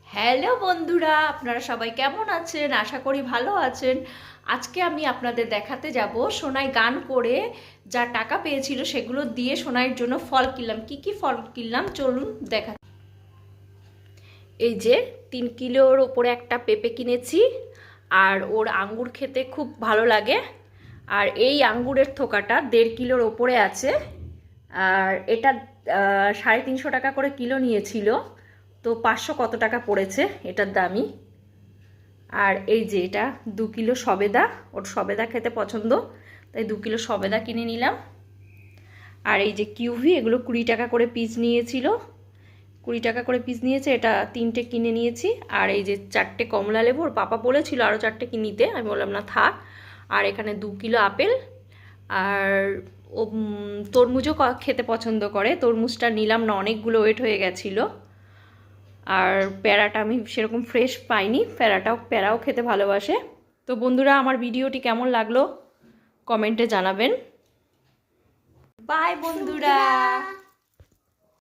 Hello বন্ধুরা, আপনারা সবাই কেমন আছেন? আশা করি ভালো আছেন। আজকে আমি আপনাদের দেখাতে যাব সোনাই গান করে যা টাকা পেয়েছিল সেগুলো দিয়ে সোনাইয়ের জন্য ফল কিনলাম। কি কি ফল কিনলাম চলুন দেখা। এই যে 3 কিলোর ওপরে একটা পেঁপে কিনেছি, আর ওর আঙ্গুর খেতে খুব ভালো লাগে। আর এই আঙ্গুরের থোকাটা 1.5 কিলোর ওপরে আছে, আর এটা 350 টাকা করে কিলো নিয়েছিল। তো 500 কত টাকা পড়েছে এটার দামই। আর এই যে এটা 2 কিলো সবেদা, ওর সবেদা খেতে পছন্দ, তাই 2 কিলো সবেদা কিনে নিলাম। আর এই যে কিউভি, এগুলো 20 টাকা করে পিস নিয়েছিল, 20 টাকা করে পিস নিয়েছে, এটা 3টে কিনে নিয়েছি। আর এই যে 4টে কমলা লেবু, ওর পাপা বলেছিল আরও 4টে কিনতে, আমি বললাম না থাক। আর এখানে 2 কিলো আপেল, আর ও তরমুজও খেতে পছন্দ করে, তরমুজটা নিলাম না, অনেকগুলো ওয়েট হয়ে গেছিলো। আর প্যারাটা আমি সেরকম ফ্রেশ পাইনি, প্যারাও খেতে ভালোবাসে। তো বন্ধুরা, আমার ভিডিওটি কেমন লাগলো কমেন্টে জানাবেন। বাই বন্ধুরা।